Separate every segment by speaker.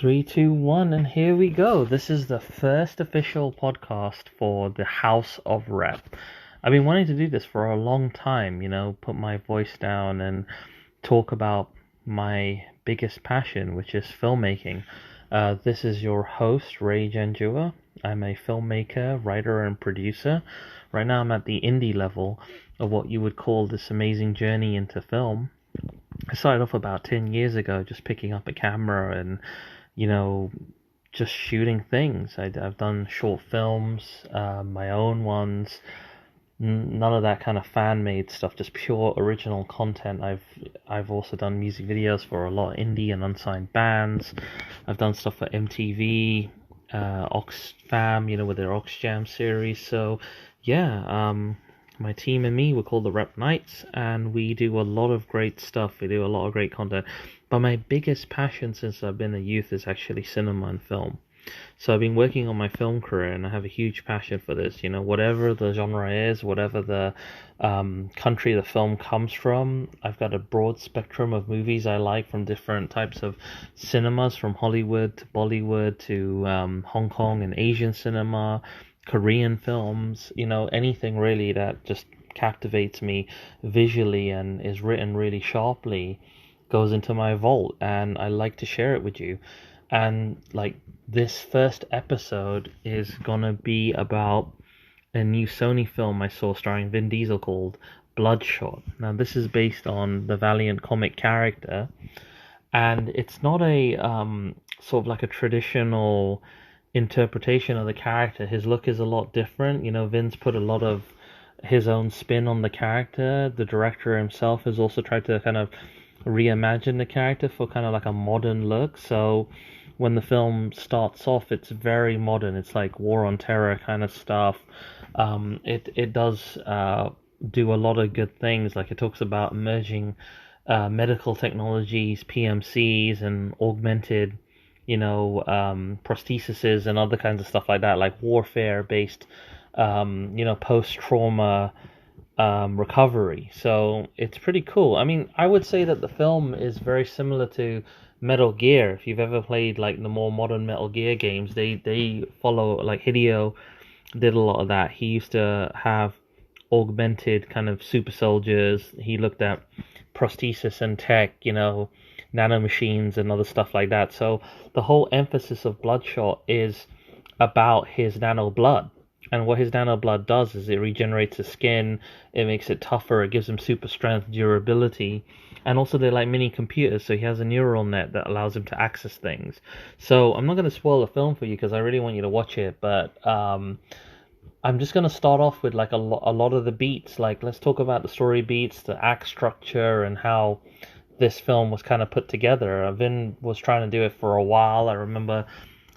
Speaker 1: Three, two, one, and here we go. This is the first official podcast for the House of R.E.P. I've been wanting to do this for a long time, put my voice down and talk about my biggest passion, which is filmmaking. This is your host, Rey Janjua. I'm a filmmaker, writer, and producer. Right now I'm at the indie level of what you would call this amazing journey into film. I started off about 10 years ago just picking up a camera and, just shooting things. I've done short films, my own ones, none of that kind of fan-made stuff, just pure original content. I've also done music videos for a lot of indie and unsigned bands. I've done stuff for MTV, Oxfam, with their Oxjam series. So, yeah, my team and me, we're called the R.E.P Knights, and we do a lot of great stuff. We do a lot of great content. But my biggest passion since I've been a youth is actually cinema and film. So I've been working on my film career, and I have a huge passion for this. Whatever the genre is, whatever the country the film comes from, I've got a broad spectrum of movies I like from different types of cinemas, from Hollywood to Bollywood to Hong Kong and Asian cinema, Korean films, anything really that just captivates me visually and is written really sharply goes into my vault, and I like to share it with you. And this first episode is gonna be about a new Sony film I saw starring Vin Diesel called Bloodshot. Now this is based on the Valiant comic character, and it's not a sort of like a traditional interpretation of the character. His look is a lot different. Vin's put a lot of his own spin on the character. The director himself has also tried to kind of reimagine the character for kind of like a modern look. So when the film starts off, it's very modern. It's like War on Terror kind of stuff. It does do a lot of good things. Like it talks about emerging medical technologies, PMCs, and augmented prostheses and other kinds of stuff like that, like warfare-based, post-trauma recovery. So it's pretty cool. I mean, I would say that the film is very similar to Metal Gear. If you've ever played like the more modern Metal Gear games, they follow, like Hideo did a lot of that. He used to have augmented kind of super soldiers. He looked at prosthesis and tech, nanomachines and other stuff like that. So the whole emphasis of Bloodshot is about his nano blood. And what his nano blood does is it regenerates his skin, it makes it tougher, it gives him super strength, durability, and also they're like mini computers, so he has a neural net that allows him to access things. So I'm not going to spoil the film for you because I really want you to watch it, but I'm just going to start off with like a lot of the beats. Like, let's talk about the story beats, the act structure, and how this film was kind of put together. Vin was trying to do it for a while. I remember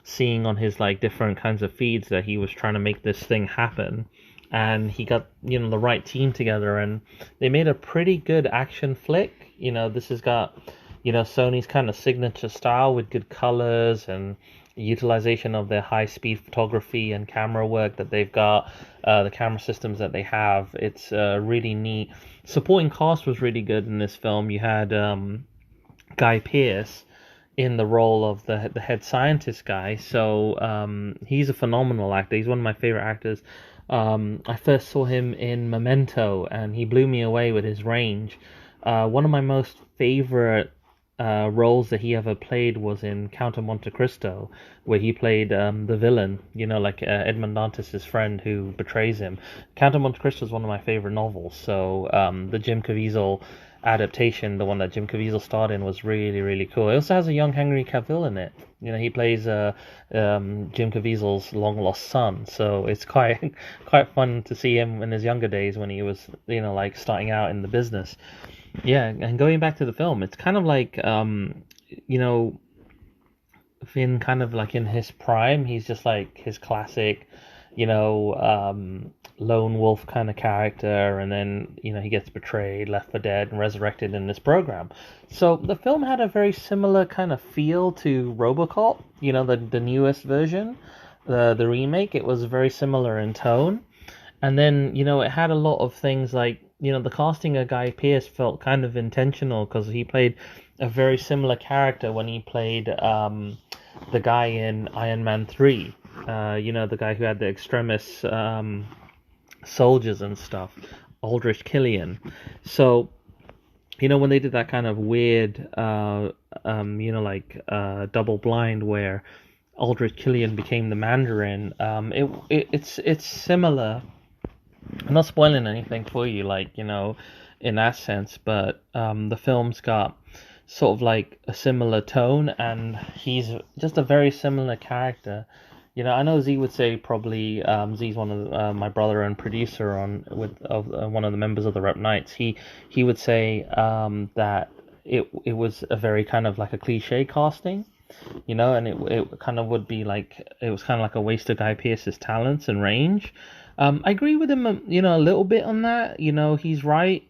Speaker 1: seeing on his like different kinds of feeds that he was trying to make this thing happen, and he got the right team together, and they made a pretty good action flick. This has got Sony's kind of signature style with good colors and utilization of their high-speed photography and camera work that they've got, the camera systems that they have. It's really neat. Supporting cast was really good in this film. You had Guy Pearce in the role of the head scientist guy. So he's a phenomenal actor. He's one of my favorite actors. I first saw him in Memento, and he blew me away with his range. One of my most favorite roles that he ever played was in Count of Monte Cristo, where he played the villain, like Edmond Dantes' friend who betrays him. Count of Monte Cristo is one of my favorite novels, so the Jim Caviezel adaptation, the one that Jim Caviezel starred in, was really, really cool. It also has a young Henry Cavill in it. He plays Jim Caviezel's long lost son, so it's quite fun to see him in his younger days when he was like starting out in the business. Yeah, and going back to the film, it's kind of like Finn kind of like in his prime. He's just like his classic lone wolf kind of character, and then he gets betrayed, left for dead, and resurrected in this program. So the film had a very similar kind of feel to RoboCop, the newest version, the remake. It was very similar in tone, and then it had a lot of things like the casting of Guy Pearce felt kind of intentional because he played a very similar character when he played the guy in Iron Man 3. The guy who had the extremis soldiers and stuff, Aldrich Killian. So, when they did that kind of weird, double blind where Aldrich Killian became the Mandarin, it's similar. I'm not spoiling anything for you, in that sense, but the film's got sort of like a similar tone, and he's just a very similar character. I know Z would say probably Z's one of my brother and producer one of the members of the R.E.P Knights. He would say that it was a very kind of like a cliche casting, and it kind of would be like it was kind of like a waste of Guy Pearce's talents and range. I agree with him, a little bit on that. He's right,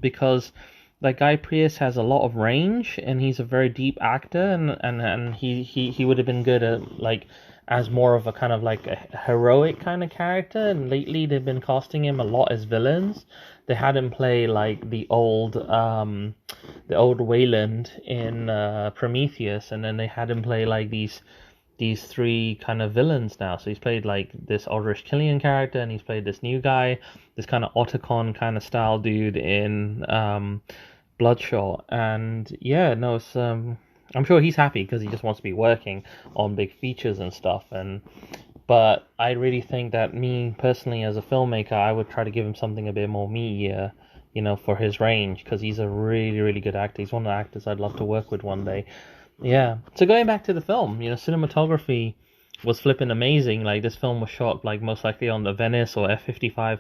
Speaker 1: because like Guy Pearce has a lot of range, and he's a very deep actor, and he would have been good at like as more of a kind of like a heroic kind of character. And lately they've been casting him a lot as villains. They had him play like the old Wayland in Prometheus, and then they had him play like these three kind of villains now. So he's played like this Aldrich Killian character, and he's played this new guy, this kind of Otacon kind of style dude in Bloodshot. And yeah, no, it's I'm sure he's happy because he just wants to be working on big features and stuff. But I really think that me personally as a filmmaker, I would try to give him something a bit more meatier, for his range, because he's a really, really good actor. He's one of the actors I'd love to work with one day. Yeah. So going back to the film, cinematography was flipping amazing. Like, this film was shot like most likely on the Venice or F55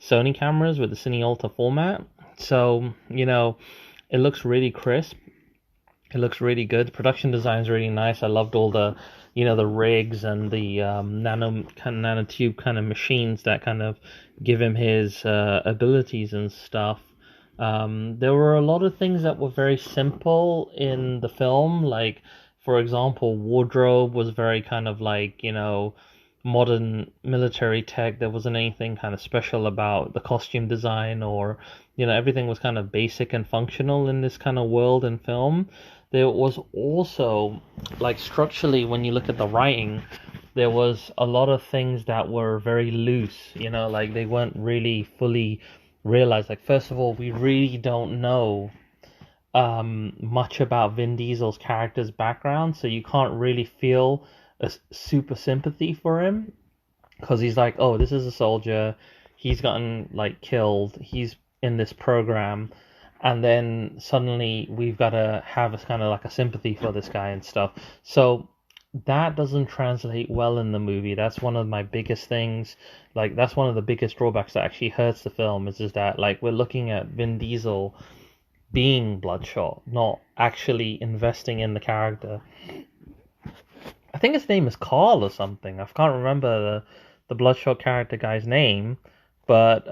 Speaker 1: Sony cameras with the Cine Alta format. So, it looks really crisp. It looks really good. Production design's really nice. I loved all the, the rigs and the nanotube kind of machines that kind of give him his abilities and stuff. There were a lot of things that were very simple in the film. Like, for example, wardrobe was very kind of like, modern military tech. There wasn't anything kind of special about the costume design, or, everything was kind of basic and functional in this kind of world and film. There was also, like, structurally, when you look at the writing, there was a lot of things that were very loose, like they weren't really fully realized. Like, first of all, we really don't know much about Vin Diesel's character's background, so you can't really feel a super sympathy for him, because he's like, oh, this is a soldier, he's gotten like killed, he's in this program, and then suddenly we've got to have a kind of like a sympathy for this guy and stuff. So that doesn't translate well in the movie. That's one of my biggest things. Like, that's one of the biggest drawbacks that actually hurts the film, is that like we're looking at Vin Diesel being Bloodshot, not actually investing in the character. I think his name is Carl or something. I can't remember the Bloodshot character guy's name, but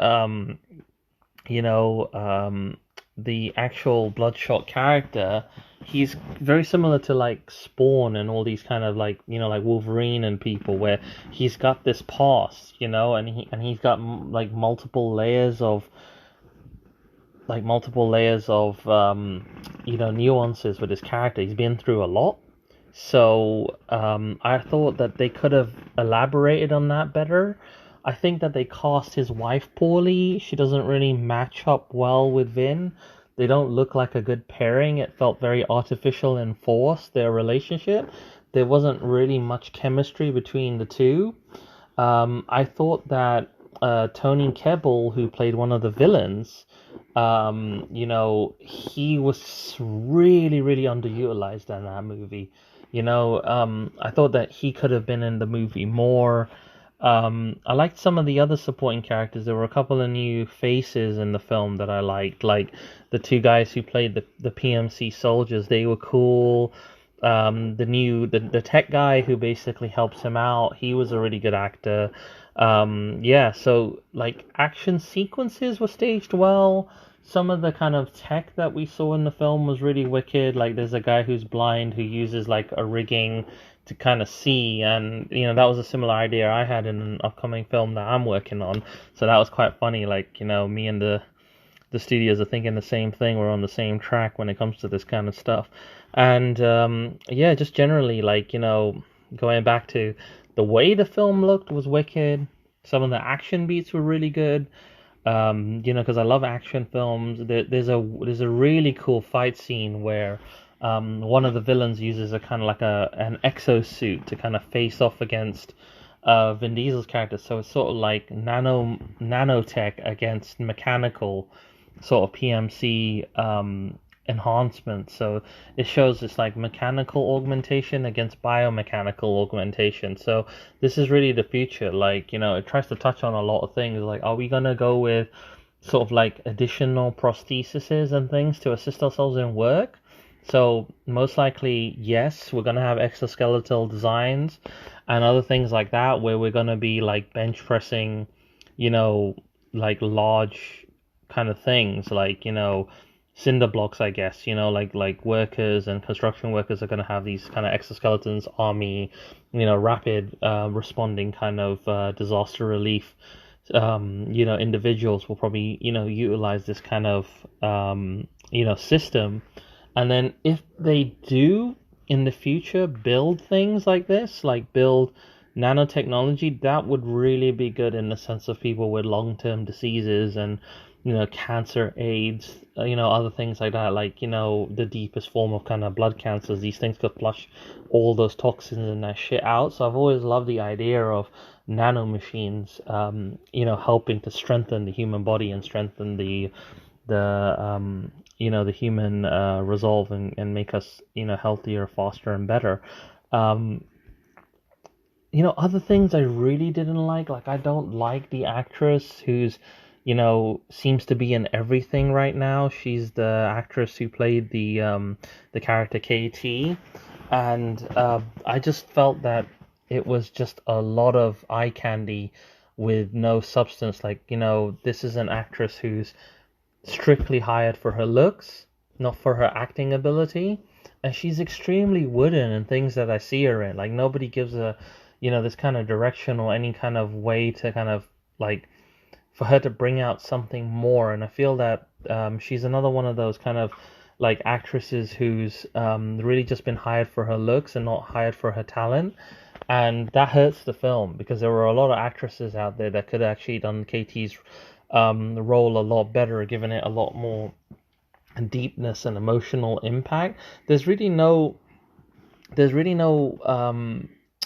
Speaker 1: the actual Bloodshot character, he's very similar to like Spawn and all these kind of like, like Wolverine and people, where he's got this past, and he's got like multiple layers of nuances with his character. He's been through a lot. So I thought that they could have elaborated on that better. I think that they cast his wife poorly. She doesn't really match up well with Vin. They don't look like a good pairing. It felt very artificial and forced, their relationship. There wasn't really much chemistry between the two. I thought that Tony Kebbell, who played one of the villains, he was really, really underutilized in that movie. I thought that he could have been in the movie more. I liked some of the other supporting characters. There were a couple of new faces in the film that I liked, like the two guys who played the PMC soldiers. They were cool. The tech guy who basically helps him out, he was a really good actor. So like action sequences were staged well. Some of the kind of tech that we saw in the film was really wicked. Like, there's a guy who's blind who uses like a rigging to kind of see, and that was a similar idea I had in an upcoming film that I'm working on. So that was quite funny. Like, me and the the studios are thinking the same thing. We're on the same track when it comes to this kind of stuff. And yeah, just generally, like, going back to the way the film looked was wicked. Some of the action beats were really good. Because I love action films. There's a really cool fight scene where one of the villains uses a kind of like an exosuit to kind of face off against Vin Diesel's character. So it's sort of like nanotech against mechanical sort of PMC enhancement. So it shows this like mechanical augmentation against biomechanical augmentation. So this is really the future. Like, it tries to touch on a lot of things. Like, are we gonna go with sort of like additional prostheses and things to assist ourselves in work? So most likely, yes, we're gonna have exoskeletal designs and other things like that, where we're gonna be like bench pressing, like large kind of things, like cinder blocks, I guess. Like workers and construction workers are gonna have these kind of exoskeletons, army, rapid responding kind of disaster relief. Individuals will probably utilize this kind of system. And then if they do in the future build things like this, like build nanotechnology, that would really be good in the sense of people with long-term diseases and cancer, AIDS, other things like that, like the deepest form of kind of blood cancers. These things could flush all those toxins and that shit out. So I've always loved the idea of nanomachines helping to strengthen the human body and strengthen the the human resolve and make us healthier, faster, and better. Other things I really didn't like I don't like the actress who's seems to be in everything right now. She's the actress who played the character KT, and I just felt that it was just a lot of eye candy with no substance. Like, this is an actress who's strictly hired for her looks, not for her acting ability, and she's extremely wooden in things that I see her in. Like, nobody gives a this kind of direction or any kind of way to kind of like for her to bring out something more. And I feel that she's another one of those kind of like actresses who's really just been hired for her looks and not hired for her talent. And that hurts the film, because there were a lot of actresses out there that could have actually done KT's role a lot better, given it a lot more deepness and emotional impact. There's really no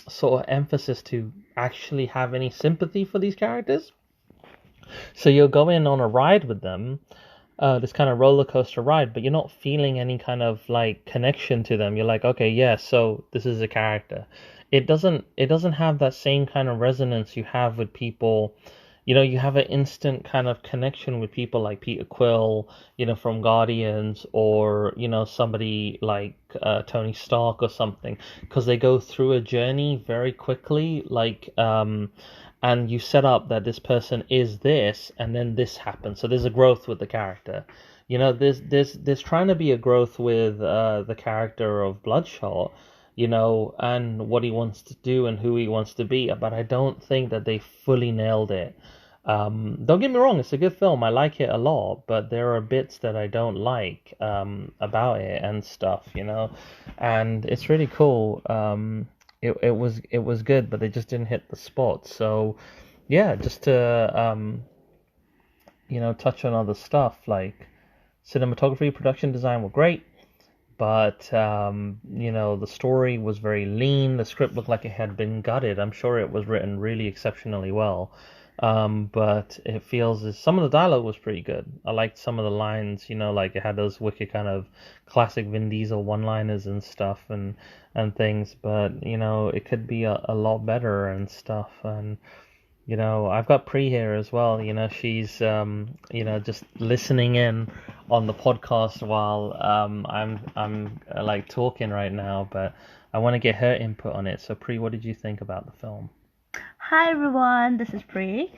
Speaker 1: sort of emphasis to actually have any sympathy for these characters. So you're going on a ride with them, this kind of roller coaster ride, but you're not feeling any kind of like connection to them. You're like, okay, yeah, so this is a character. It doesn't have that same kind of resonance you have with people. You have an instant kind of connection with people like Peter Quill, from Guardians, or, somebody like Tony Stark or something, because they go through a journey very quickly, like, and you set up that this person is this, and then this happens. So there's a growth with the character. There's trying to be a growth with the character of Bloodshot, and what he wants to do and who he wants to be. But I don't think that they fully nailed it. Don't get me wrong, it's a good film. I like it a lot, but there are bits that I don't like about it and stuff, and it's really cool. It was good, but they just didn't hit the spot. So yeah, just to touch on other stuff, like cinematography, production design were great. But the story was very lean. The script looked like it had been gutted. I'm sure it was written really exceptionally well, but it feels as some of the dialogue was pretty good. I liked some of the lines. Like it had those wicked kind of classic Vin Diesel one-liners and stuff and things. But it could be a lot better and stuff. And I've got Pri here as well. She's just listening in on the podcast while I'm like talking right now, but I want to get her input on it. So Pri, what did you think about the film?
Speaker 2: Hi everyone, this is Pri.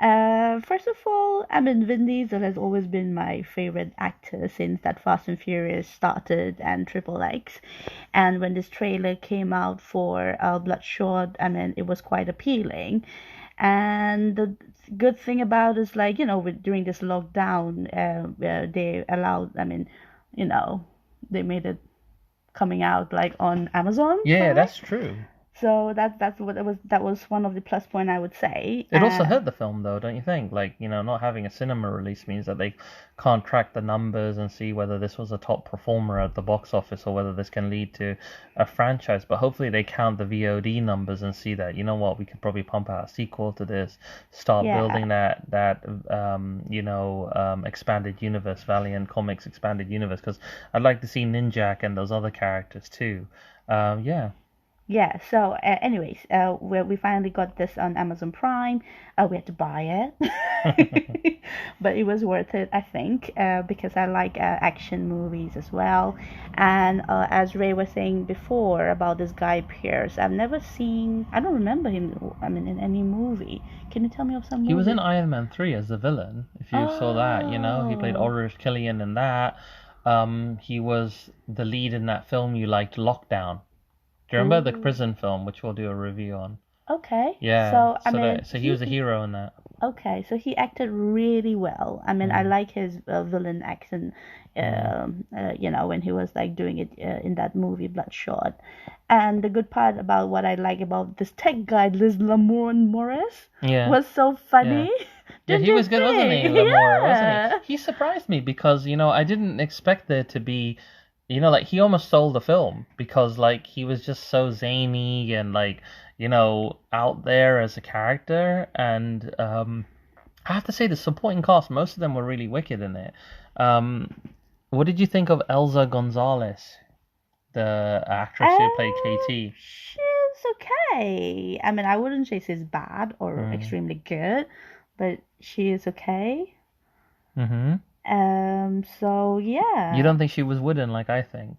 Speaker 2: First of all, Vin Diesel has always been my favorite actor since that Fast and Furious started and Triple X. And when this trailer came out for Bloodshot, it was quite appealing. And the good thing about is like, during this lockdown, they allowed, they made it coming out like on Amazon
Speaker 1: Yeah,
Speaker 2: Prime.
Speaker 1: that's true.
Speaker 2: So that's what it was. That was one of the plus point I would say.
Speaker 1: It also hurt the film, though, don't you think? Like, not having a cinema release means that they can't track the numbers and see whether this was a top performer at the box office or whether this can lead to a franchise. But hopefully they count the VOD numbers and see that, we could probably pump out a sequel to this, start building that expanded universe, Valiant Comics expanded universe, because I'd like to see Ninjak and those other characters too. Yeah.
Speaker 2: Yeah, so anyways, we finally got this on Amazon Prime. We had to buy it, but it was worth it, I think, because I like action movies as well. And as Ray was saying before about this Guy Pearce, I don't remember him, in any movie. Can you tell me of some movie?
Speaker 1: He was in Iron Man 3 as the villain, if you saw that, he played Ulrich Killian in that. He was the lead in that film you liked, Lockdown. Do you remember the prison film, which we'll do a review on?
Speaker 2: Okay.
Speaker 1: Yeah. So he was a hero in that.
Speaker 2: Okay, so he acted really well. I like his villain accent, when he was like doing it in that movie Bloodshot. And the good part about what I like about this tech guy, Liz Lamorne Morris, was so funny.
Speaker 1: Yeah, he was good, wasn't he, Lamorne, wasn't he? He surprised me because, I didn't expect there to be... he almost stole the film because, he was just so zany and, out there as a character. And I have to say, the supporting cast, most of them were really wicked in it. What did you think of Elza Gonzalez, the actress who played KT?
Speaker 2: She's okay. I wouldn't say she's bad or extremely good, but she is okay.
Speaker 1: Mm-hmm.
Speaker 2: So yeah.
Speaker 1: You don't think she was wooden like I think?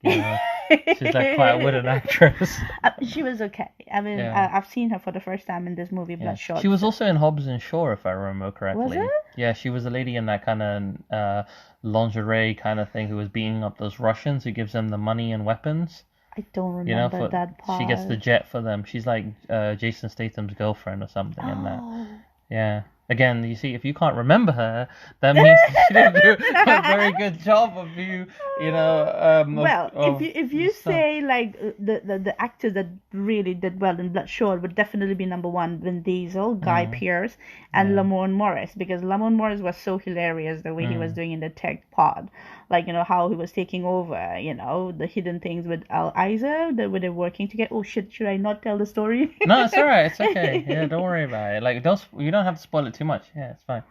Speaker 1: She's like quite a wooden actress.
Speaker 2: She was okay. I've seen her for the first time in this movie, Bloodshot.
Speaker 1: She was also in Hobbs and Shaw, if I remember correctly.
Speaker 2: Was it?
Speaker 1: Yeah, she was a lady in that kind of lingerie kind of thing who was beating up those Russians who gives them the money and weapons.
Speaker 2: I don't remember that part.
Speaker 1: She gets the jet for them. She's like Jason Statham's girlfriend or something in that. Yeah. Again, you see, if you can't remember her, that means she didn't do a very good job of you,
Speaker 2: if you say the actors that really did well in Bloodshot would definitely be number one: Vin Diesel, Guy Pearce, and Lamorne Morris, because Lamorne Morris was so hilarious the way he was doing in the tech pod, how he was taking over, the hidden things with Al Isa, where they're working together. Oh shit, should I not tell the story?
Speaker 1: No, it's alright. It's okay. Yeah, don't worry about it. You don't have to spoil it too much. Yeah, it's fine.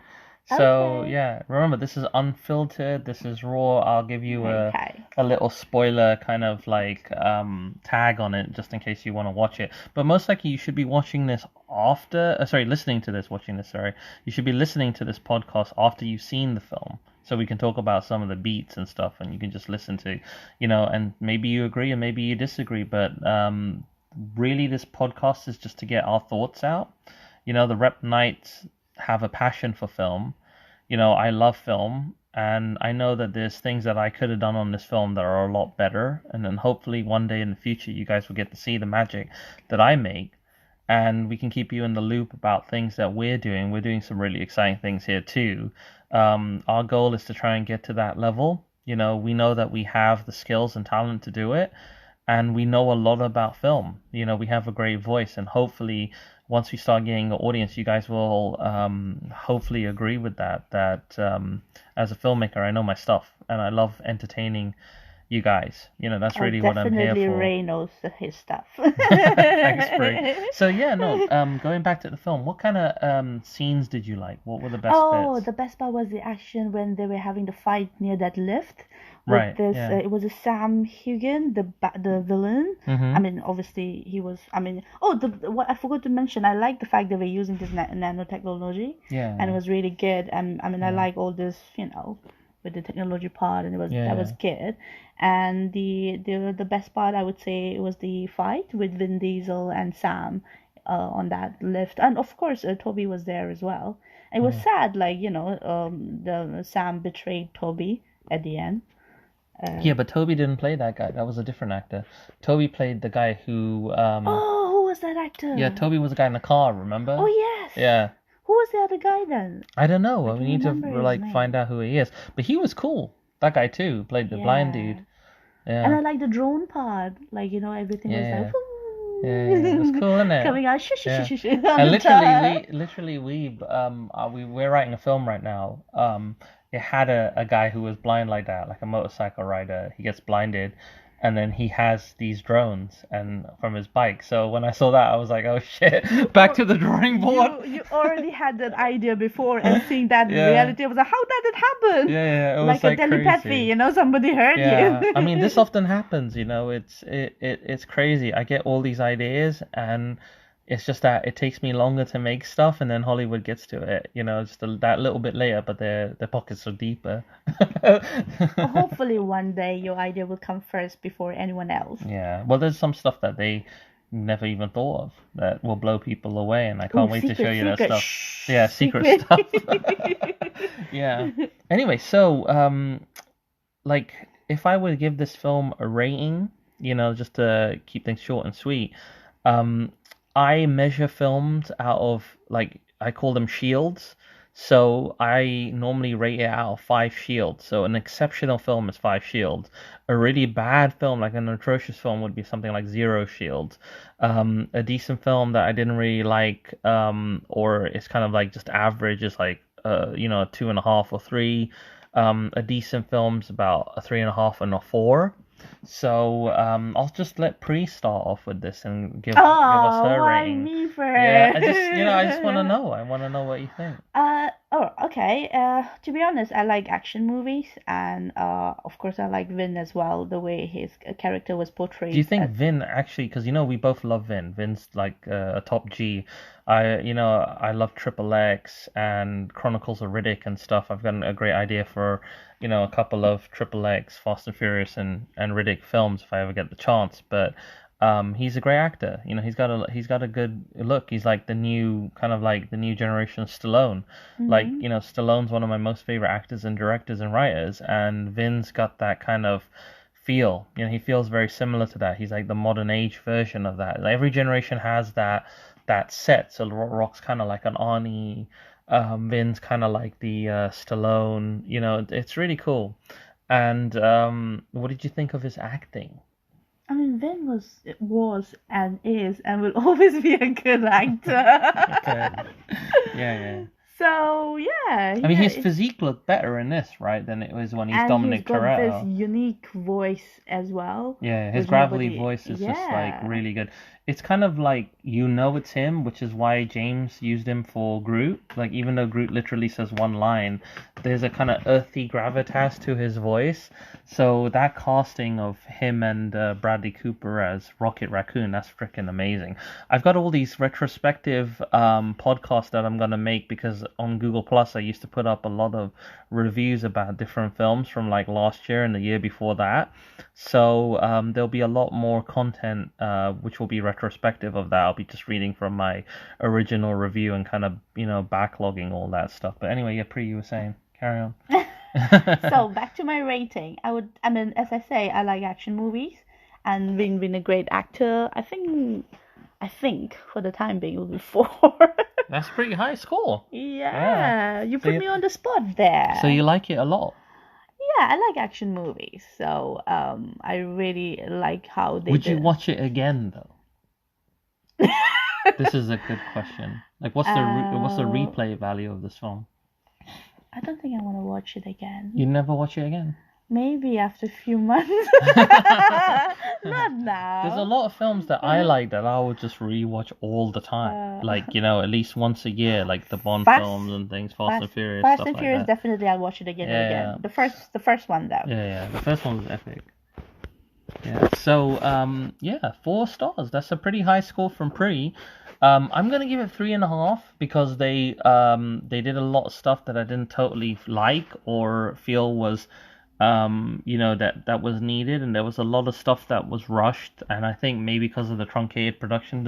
Speaker 1: So yeah, remember, this is unfiltered. This is raw. I'll give you a little spoiler kind of tag on it just in case you want to watch it. But most likely you should be watching this listening to this. You should be listening to this podcast after you've seen the film, so we can talk about some of the beats and stuff, and you can just listen to, and maybe you agree and maybe you disagree. But really, this podcast is just to get our thoughts out. The R.E.P Knights have a passion for film. I love film, and I know that there's things that I could have done on this film that are a lot better, and then hopefully one day in the future you guys will get to see the magic that I make, and we can keep you in the loop about things that we're doing. We're doing some really exciting things here too. Our goal is to try and get to that level. We know that we have the skills and talent to do it, and we know a lot about film. We have a great voice, and hopefully once we start getting an audience, you guys will hopefully agree with that as a filmmaker, I know my stuff, and I love entertaining you guys. That's really what I'm here for.
Speaker 2: Definitely Ray knows his stuff.
Speaker 1: Thanks, Brie. So yeah, going back to the film, what kind of scenes did you like? What were the best bits?
Speaker 2: Oh, the best part was the action when they were having the fight near that lift. Right. It was a Sam Hugan, the villain.
Speaker 1: Mm-hmm.
Speaker 2: Obviously he was. What I forgot to mention, I like the fact that we're using this nanotechnology.
Speaker 1: Yeah.
Speaker 2: And it was really good. I like all this, with the technology part, and that was good. And the best part, I would say, was the fight with Vin Diesel and Sam on that lift, and of course Toby was there as well. It was sad, the Sam betrayed Toby at the end.
Speaker 1: Yeah, but Toby didn't play that guy. That was a different actor. Toby played the guy who...
Speaker 2: who was was that actor?
Speaker 1: Yeah, Toby was the guy in the car, remember?
Speaker 2: Oh, yes.
Speaker 1: Yeah.
Speaker 2: Who was the other guy then?
Speaker 1: I don't know.
Speaker 2: I
Speaker 1: We
Speaker 2: don't
Speaker 1: need to
Speaker 2: remember his
Speaker 1: like
Speaker 2: name.
Speaker 1: find out who he is. But he was cool. That guy too played the blind dude.
Speaker 2: And I
Speaker 1: Yeah.
Speaker 2: like the drone part. Like, you know, everything was
Speaker 1: Yeah.
Speaker 2: like,
Speaker 1: Yeah, it was cool, isn't it?
Speaker 2: coming out,
Speaker 1: Yeah.
Speaker 2: on
Speaker 1: And
Speaker 2: the top.
Speaker 1: literally, we're writing a film right now. It had a guy who was blind like that, like a motorcycle rider. He gets blinded, and then he has these drones and from his bike. So when I saw that, I was like, oh shit, back to the drawing board.
Speaker 2: You already had that idea before, and seeing that in
Speaker 1: Yeah.
Speaker 2: reality, I was like, how did it happen?
Speaker 1: Yeah, it was
Speaker 2: Like a telepathy,
Speaker 1: crazy.
Speaker 2: you know, somebody heard
Speaker 1: Yeah,
Speaker 2: you.
Speaker 1: I mean, this often happens, you know, it's crazy. I get all these ideas, and it's just that it takes me longer to make stuff, and then Hollywood gets to it, you know, just that little bit later, but their pockets are deeper.
Speaker 2: Hopefully one day your idea will come first before anyone else.
Speaker 1: Yeah, well, there's some stuff that they never even thought of that will blow people away, and I can't wait to show you that stuff.
Speaker 2: Shh,
Speaker 1: Yeah, secret stuff. Yeah. Anyway, so like if I were to give this film a rating, you know, just to keep things short and sweet, I measure films out of, like, I call them shields. So I normally rate it out of 5 shields. So an exceptional film is 5 shields. A really bad film, like an atrocious film, would be something like 0 shields. A decent film that I didn't really like, or it's kind of like just average, is like you know, a 2.5 or 3. A decent film's about a 3.5 and a 4. So I'll just let Pri start off with this and give us her
Speaker 2: why
Speaker 1: rating.
Speaker 2: me first?
Speaker 1: Yeah, I just want to know. I want to know what you think.
Speaker 2: Okay. To be honest, I like action movies, and of course, I like Vin as well. The way his character was portrayed.
Speaker 1: Do you think Vin actually? Because you know we both love Vin. Vin's like a top G. I love Triple X and Chronicles of Riddick and stuff. I've got a great idea for, you know, a couple of Triple X, Fast and Furious, and Riddick films if I ever get the chance. But he's a great actor. You know, he's got a good look. He's like the new generation of Stallone.
Speaker 2: Mm-hmm.
Speaker 1: Like, you know, Stallone's one of my most favorite actors and directors and writers, and Vin's got that kind of feel. You know, he feels very similar to that. He's like the modern age version of that. Like, every generation has that set. So Rock's kind of like an Arnie. Vin's kind of like the Stallone. You know, it's really cool. And what did you think of his acting?
Speaker 2: I mean, Vin was and is and will always be a good actor.
Speaker 1: Okay. Yeah.
Speaker 2: So yeah.
Speaker 1: I mean, his physique looked better in this, right, than it was when he's
Speaker 2: and
Speaker 1: Dominic
Speaker 2: he's got
Speaker 1: Toretto.
Speaker 2: this unique voice as well.
Speaker 1: Yeah, his gravelly voice is just like really good. It's kind of like, you know, it's him, which is why James used him for Groot. Like, even though Groot literally says one line, there's a kind of earthy gravitas to his voice. So that casting of him and Bradley Cooper as Rocket Raccoon, that's freaking amazing. I've got all these retrospective podcasts that I'm going to make, because on Google Plus I used to put up a lot of reviews about different films from like last year and the year before that. So there'll be a lot more content which will be retrospective of that. I'll be just reading from my original review and kind of, you know, backlogging all that stuff. But anyway, yeah, Pri, you were saying, carry on.
Speaker 2: So back to my rating. I mean, as I say, I like action movies, and Vin being a great actor, I think for the time being it will be 4.
Speaker 1: That's a pretty high score.
Speaker 2: Yeah. You put me on the spot there.
Speaker 1: So you like it a lot?
Speaker 2: Yeah, I like action movies. So I really like how they
Speaker 1: Would you watch it again though? This is a good question. Like, what's the replay value of this film?
Speaker 2: I don't think I want to watch it again.
Speaker 1: You never watch it again?
Speaker 2: Maybe after a few months. Not now.
Speaker 1: There's a lot of films that I like that I would just rewatch all the time. Like, you know, at least once a year, like the Bond films and things, Fast and Furious,
Speaker 2: Fast
Speaker 1: stuff
Speaker 2: and
Speaker 1: like
Speaker 2: Furious,
Speaker 1: that.
Speaker 2: definitely I'll watch it again and again.
Speaker 1: Yeah.
Speaker 2: The first one though.
Speaker 1: Yeah, the first one was epic. Yeah. So 4 stars. That's a pretty high score from Pri. I'm gonna give it 3.5 because they did a lot of stuff that I didn't totally like or feel was that was needed, and there was a lot of stuff that was rushed, and I think maybe because of the truncated production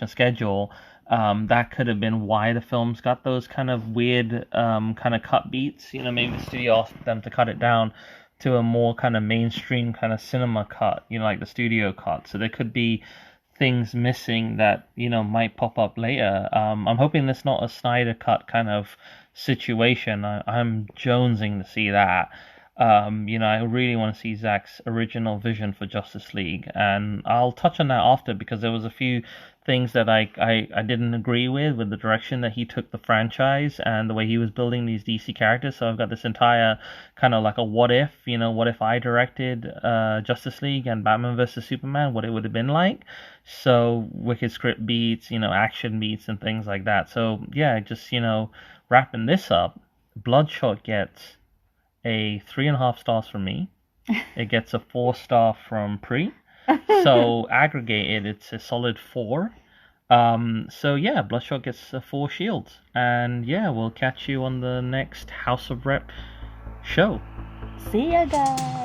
Speaker 1: schedule, that could have been why the films got those kind of weird kind of cut beats. You know, maybe the studio asked them to cut it down to a more kind of mainstream kind of cinema cut, you know, like the studio cut. So there could be things missing that might pop up later. I'm hoping it's not a Snyder cut kind of situation. I'm jonesing to see that. I really want to see Zack's original vision for Justice League, and I'll touch on that after because there was a few things that I didn't agree with the direction that he took the franchise and the way he was building these DC characters. So I've got this entire kind of like a what if I directed Justice League and Batman vs Superman, what it would have been like. So wicked script beats, action beats and things like that. So yeah, just wrapping this up, Bloodshot gets a 3.5 stars from me. It gets a 4-star from Pre. So aggregated, it's a solid 4. So yeah, Bloodshot gets 4 shields. And yeah, we'll catch you on the next House of R.E.P show.
Speaker 2: See ya, guys.